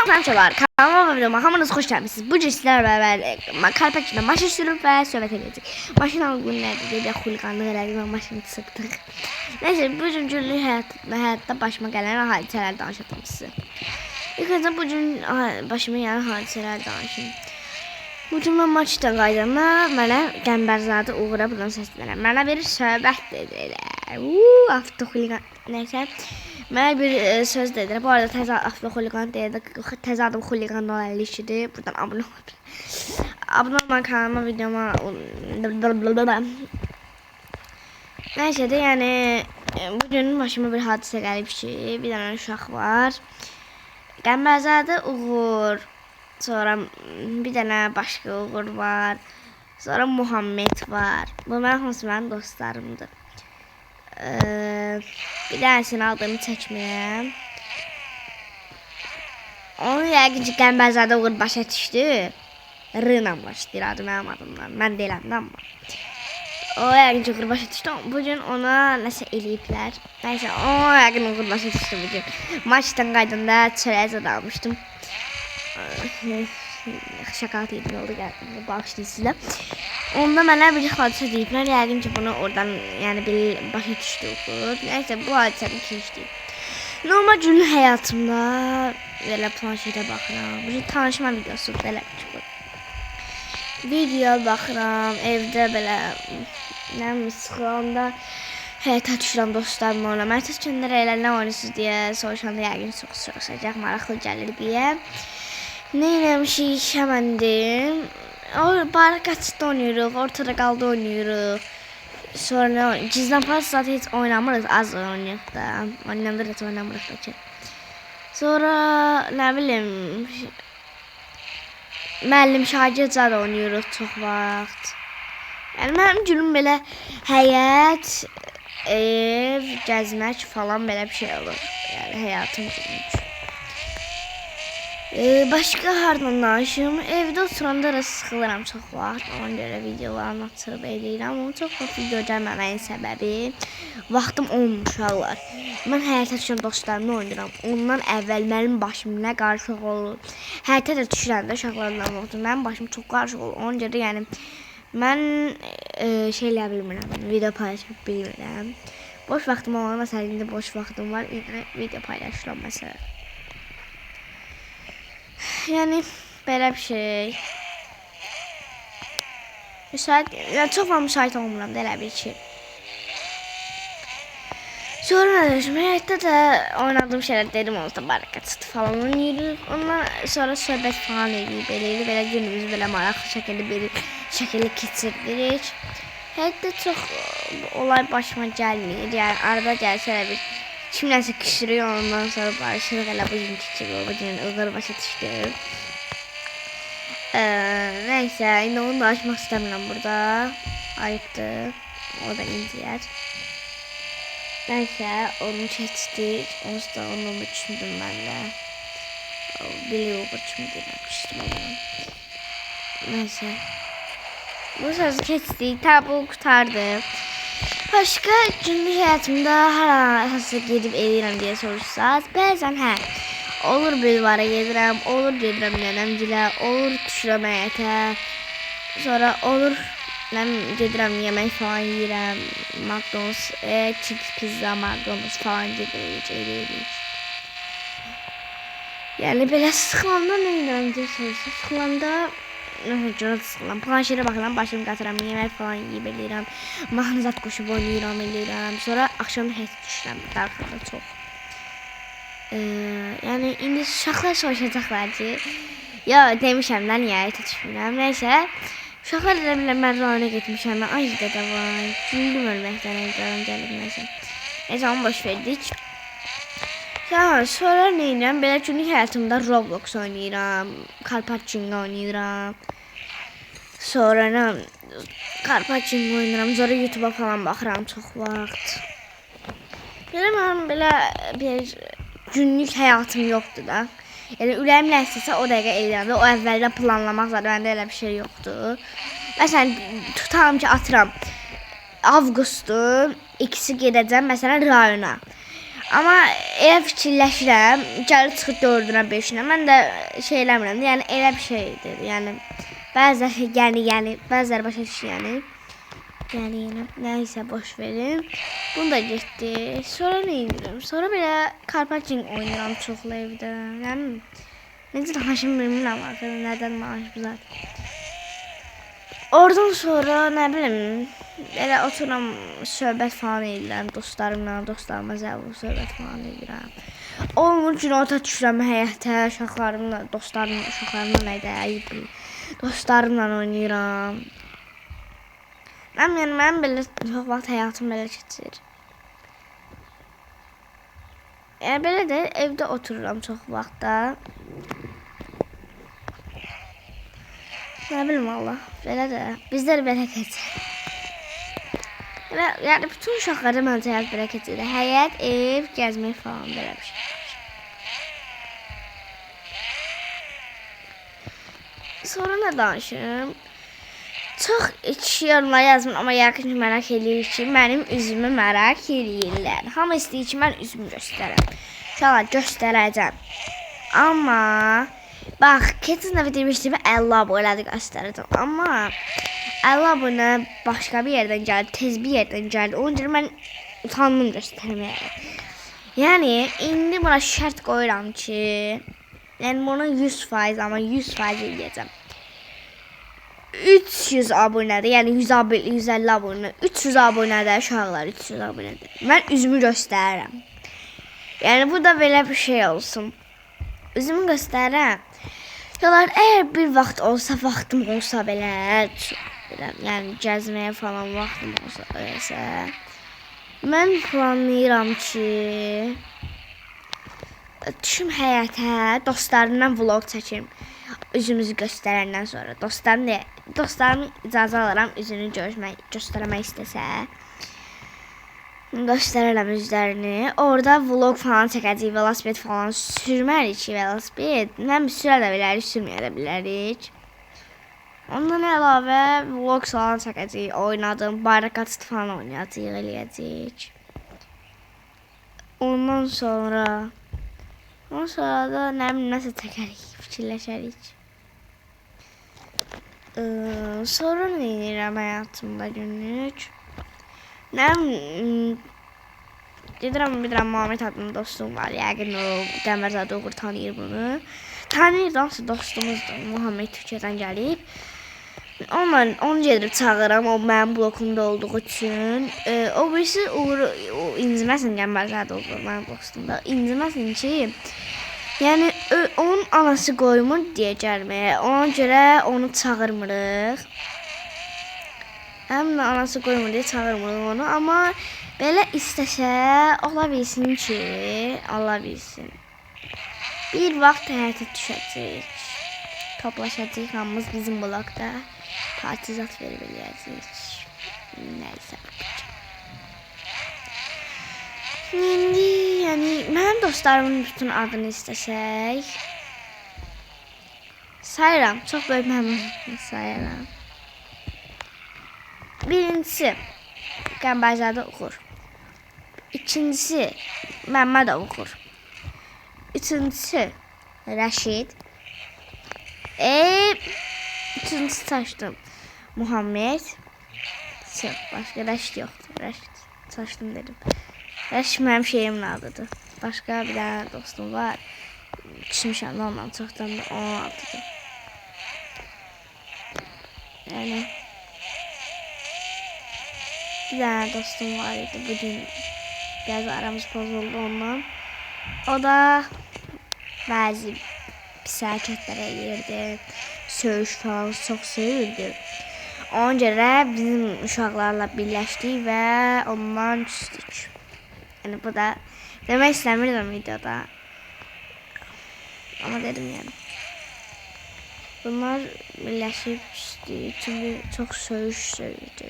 Məncə var. Kanalıma və videoma hamınız xoş gəlmisiniz. Bu gün sizlərlə bərabər Karpatçıda maşın sürüb və söhbət edəcək. Maşın alınğı nədir deyə xuliqanlıq elədik və maşını sıxdıq. Nəysə, bu gün günlük həyatda başıma gələn hadisələr danışacağam sizə. İlk öncə bu gün başıma gələn hadisələr danışım. Bu gün mən maçdan qaydanda mənə Qəmbərzadə uğura bundan səslənəm. Mənə bir söhbət dedilər. Avtoxuliqan nəysə. Mənə bir söz dedilər. Bu arada təzə avtoxuliqan deyəndə təzə adım xuliqan 52-dir. Buradan abunə olun. Abunə olun kanalıma, videoma. Nəysə də yəni bu gün başıma bir hadisə gəlib ki, bir dənə uşaq var. Qəmbərzadə uğur. Sonra bir dənə başqa uğur var. Sonra Muhammed var. Bunlar hamısı mənim dostlarımdır. Bir dənəsinin adını çəkməyəm. Onu yəqin ki, Qəmbərzadə uğur başa düşdü. R ilə başlayır adı mənim adımdan. Mən deyiləm də amma. O yəqin ki, uğur başa düşdü. Bugün ona nəsə eləyiblər. Nəysə, o yəqin uğur başa düşdü bugün. Maçdan qaydanda çörək almışdım. Şokolad yedim oldu gəldim bağışlayın sizə. Onda mənə bir hadisə deyiblər. Yəqin ki bunu oradan yəni bir başa düşdü oxud. Nəysə bu hadisəni keçdi. Normal günlük həyatımda belə planşetə baxıram. Bu tanışma videosu belə çıxır. Video baxıram, evdə belə nə sıxılanda həyata düşürəm dostlarımla oynamaya. Siz kimlər elə nə oynuyorsunuz deyə soruşanda yəqin çox soruşacaq, maraqlı gəlir deyə. Ne eləmişik həməndim. Barakaçda oynayırıq, ortada qalda oynayırıq. Sonra gizlən pas zaten heç oynamırıq, az oynayırıq da. Oynayanda heç oynamırıq da ki. Sonra nə bilim müəllim şagird da oynayırıq çox vaxt. Yəni mənim günüm belə həyat, ev, gəzmək falan belə bir şey olur. Yəni həyatım günüm. Başqa hardan danışım? Evdə oturanda da sıxılıram çox vaxt. Ona görə videolarını açıb eləyirəm. Amma çox vaxt video gəlməməyin səbəbi vaxtım olmuş uşaqlar. Mən həyata düşən dostlarımla oynayıram. Ondan əvvəl mənim başım nə qarışıq olur. Həyata da düşürəndə uşaqlarla oynayıram. Mənim başım çox qarışıq olur. Ona görə yəni mən şey eləyə bilmirəm. Video paylaşıb bilmirəm. Boş vaxtım olanda məsələn indi boş vaxtım var. Yəni video paylaşıram məsələn. Yəni belə bir şey. Yəni çox vaxt müsait olmuram da elə bir şey. Sonra həyatda da oynadığım şeylər dedim olsa barakaçdı falan oynayırıq. Ondan sonra söhbət falan eləyib belə günümüzü belə maraqlı şəkildə keçiririk. Həyatda çox olay başıma gəlmir. Yəni arada gəlsə bir kimləsə küsürüyor, ondan sonra barışırıq elə bugünkü kimi o gün uğur başa düşdü. Nəysə, indi onu da açmaq istəmirəm burada. Ayıbdır. O da indiyər. Nəysə, onu keçdik. Onu da onu düşündüm mən də. Bili uğur kimi demişdim onu. Nəysə. Bu sözü keçdik. Tabi o qutardı. Başqa günlük həyatımda harasa gedib eləyirəm deyə soruşsaz, bəzən olur bulvara gedirəm, olur gedirəm nənəmgilə, olur düşürəm həyətə, sonra olur gedirəm yemək falan yeyirəm, McDonald's, chips, pizza, McDonald's falan gedirik. Yəni belə sıxılanda nə edirəm deyə soruşsaz, sıxılanda planşetə baxıram, başımı qatıram, yemək falan yeyib eləyirəm, mahnızat qoşub oynayıram eləyirəm, sonra axşam heç düşürəm darxında çox. Yəni indi uşaqlar soruşacaqlar ki, ya demişəm də niyə həyata düşmürəm, nəysə, uşaqlar elə biləm mən rayona getmişəm, mən ay dədə var, güldüm ölməkdən əlqəram gəlib nəysə. Nəysə, onu boş verdik. Sonra nə edirəm? Belə günlük həyatımda Roblox oynayıram, Karpatçınga oynayıram. Sonra Karpatçınga oynayıram, sonra YouTube'a falan baxıram çox vaxt. Belə mənim belə bir günlük həyatım yoxdur da. Yəni ürəyim nə istəsə o dəqiqə eləyəndə, o əvvəldən planlamaq zaten məndə elə bir şey yoxdur. Məsələn, tutalım ki, atıram avqustun ikisi gedəcəm məsələn rayona. Amma elə fikirləşirəm, gəlir çıxır 4-ünə, 5-ünə. Mən də şey eləmirəm. Yəni elə bir şeydir. Yəni bəziləri yəni bəziləri başa düşür yəni. Yəni nəysə boş verin. Bunu da getdi. Sonra nə edirəm? Sonra belə Carpatching oynayıram çoxlu evdə. Yəni necə danışım bilmirəm axı, nədən maaş bu zat. Oradan sonra nə bilim, elə oturam söhbət falan edirəm dostlarıma zəvur söhbət falan edirəm. Onun üçün ota düşürəm həyətə, uşaqlarımla, uşaqlarımla nədə, dostlarımla oynayıram. Mən belə çox vaxt həyatım belə keçir. Yəni belə də evdə otururam çox vaxtda. Nə bilim Allah, belə də bizlər belə keçir. Yəni bütün uşaqlarda məncə həyat belə keçir. Həyat, ev, gəzmək falan belə bir şey. Sonra nə danışım? Çox kişi yorumlar yazmır, amma yəqin ki merak eləyir ki, mənim üzümü merak eləyirlər. Hamı istəyir ki, mən üzümü göstərəm. İnşallah göstərəcəm. Amma bax, keçən dəfə demişdim 50 abunədə göstərəcəm. Amma 50 abunə başqa bir yerdən gəldi, tez bir yerdən gəldi. Onun üçün mən utandım göstərməyə. Yəni indi buna şərt qoyuram ki, yəni bunu 100% amma 100% eləyəcəm. 300 abunədə, yəni 150 abunə, 300 abunədə uşaqlar, 300 abunədə. Mən üzümü göstərirəm. Yəni bu da belə bir şey olsun. Üzümü göstərirəm. Yoxlar, əgər bir vaxt olsa, vaxtım olsa belə, yəni gəzməyə falan vaxtım olsa eləsə, mən planlayıram ki, düşüm həyətə, dostlarımdan vlog çəkim. Üzümüzü göstərəndən sonra dostlarımın icazə alıram üzünü göstərmək istəsə. Göstərərəm üzlərini. Orada vlog falan çəkəcəyik, velosiped falan sürmərik ki, velosiped. Mən sürə də bilərik, sürməyə də bilərik. Ondan əlavə vlog falan çəkəcəyik, oynadım, bayraq qaçdı falan oynayacağıq, eləyəcəyik. Ondan sonra da nəsə çəkərik, fikirləşərik. Sonra nə edirəm həyatımda günlük? Gedirəm, Muhammed adlı dostum var. Yəqin o Qəmbərzadə oğur tanıyır bunu. Tanıyır da, dostumuzdur. Muhammed Türkiyədən gəlib. Onu gedirib çağıram, o mənim blokumda olduğu üçün. O birisi inciməsin Qəmbərzadə oğur mənim dostumda. İnciməsin ki, yəni onun anası qoymur deyə gəlməyə. Ona görə onu çağırmırıq. Həm də anası qoymur deyə çağırmırıq onu. Amma belə istəsə, ola bilsin ki, Allah bilsin. Bir vaxt həyata düşəcəyik. Toplaşacağıq hamımız bizim blokda. Partizat verib eləyəcəyik. Nəysə. İndi, yəni, mənim dostlarımın bütün adını istəsək, sayıram, çox böyük məmnun sayıram. Birincisi, Qəmbərzadə oxur. İkincisi, Məmməd oxur. Üçüncüsü, Rəşid. Üçüncüsü çaşdım, Muhammed. Başqa Rəşid yoxdur, Rəşid. Çaşdım dedim. Rəşid mənim şeyimin adıdır. Başqa bir dənə dostum var. Küsmüşəm ondan çoxdan da onun adıdır. Yəni bir dənə dostum var idi. Bugün biraz aramız pozuldu ondan. O da bəzi pis hərəkətlər eləyirdi. Söyüş falan çox söyürdü. Ona görə bizim uşaqlarla birləşdik və ondan küstük. Yəni bu da demək istəmirdim videoda. Amma dedim yəni. Bunlar birləşib küstü. Çünki çox söyüş söyürdü.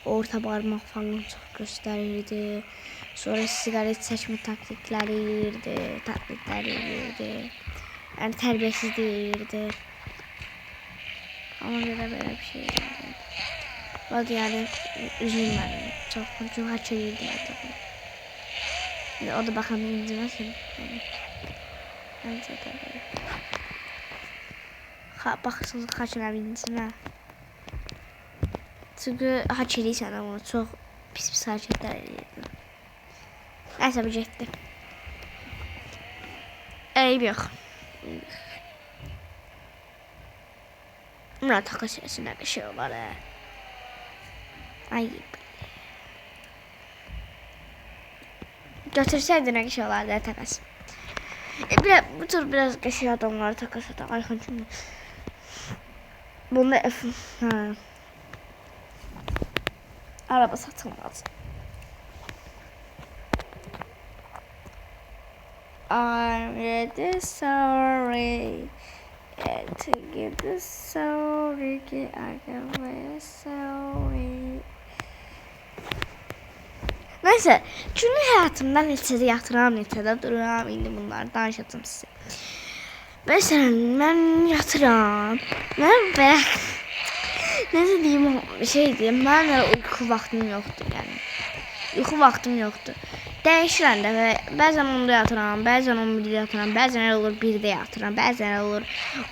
Orta barmaq falan çox göstərirdi. Sonra sigaret çəkmə taktikləri eləyirdi. Yəni tərbiyəsiz deyirdi. Ona görə belə bir şey eləyirdi. O da yəni üzülmədim. Çox hak eləyirdi. O da bakalım incəməsin. Bence de. Baxsınız xaçına incəmə. Çünkü haç eləyirsən ama çox pis hərəkətlər eləyirsən. Nəysə bu getdi. Eyb yox. Buna takas etsinə bir şey olar. Ay. Götürsəydin nə şey olardı takas. Bu tür biraz qəşəng adamları takas edən Ayxan kimi. Bunda araba satılmaz. I'm really sorry. To give the sorry, I can be sorry. Neyse, günlük həyatımdan neçədə yatıram, neçədə dururam, indi bunları danışacağım sizə. Məsələn, mən yatıram, mən belə, necə deyim, şey deyim, mən uyku vaxtım yoxdur, yəni. Uyku vaxtım yoxdur. Dəyişirəm də və bəzən 10-da yatıram, bəzən 11-də yatıram, bəzən olur 1-də yatıram, bəzən olur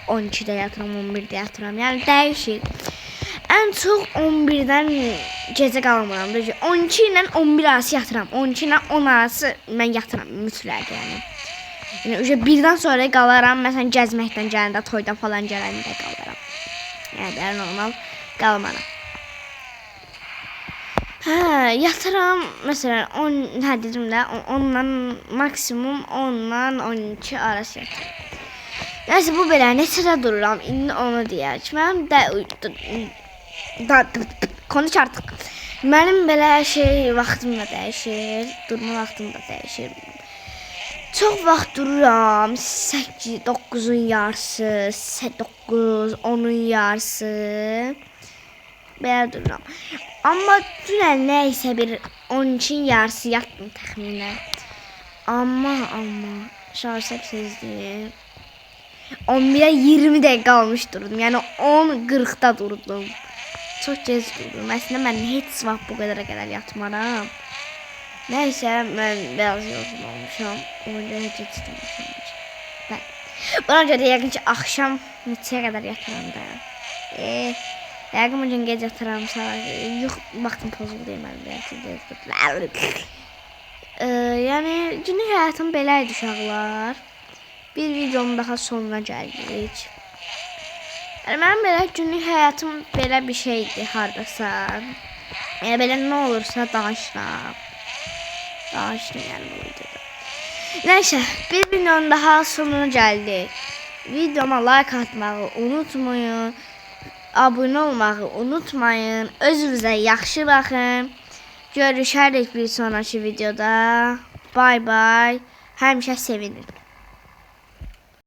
12-də yatıram, 11-də yatıram. Yəni dəyişir. Ən çox 11-dən gecə qalmıram. 12 ilə 11 arası yatıram. 12 ilə 10 arası mən yatıram mütləq yəni. Yəni 1-dən sonra qalaram. Məsələn gəzməkdən gələndə, toydan falan gələndə qalaram. Yəni belə normal qalmaram. Yatıram məsələn 10 dedim də 10-dan maksimum 10-dan 12 arası yatıram. Nəysə bu belə neçədə dururam indi onu deyək. Mənim də konuş artıq. Mənim belə şey vaxtım da dəyişir, durma vaxtım da dəyişir. Çox vaxt dururam 8, 9-un yarısı, 9, 10-un yarısı. Belə dururam. Amma dünən nəysə bir 12-in yarısı yatdım təxminən. Amma şahsət sezdim. 11-ə 20 dəqiqə qalmış durdum. Yəni 10:40-da durdum. Çox gec durdum. Əslində mən heç vaxt bu qədər yatmaram. Nəysə mən biraz yorğun olmuşam. Onda heç istəmirəm. Buna görə yəqin ki axşam neçəyə qədər yataram da. Yəqin bugün gec yatıram, yox, vaxtım pozuldu deməli. Yəni, günlük həyatım belə idi uşaqlar. Bir videonun daha sonuna gəldik. Yəni, mənim belə günlük həyatım belə bir şeydir hardasa. Yəni, belə nə olursa danışıram. Danışdım yəni bu videoda. Nəysə, bir videonun daha sonuna gəldik. Videoma like atmağı unutmayın. Abone olmağı unutmayın. Özünüzə yaxşı baxın. Görüşərik bir sonraki videoda. Bye bye. Həmişə sevinin.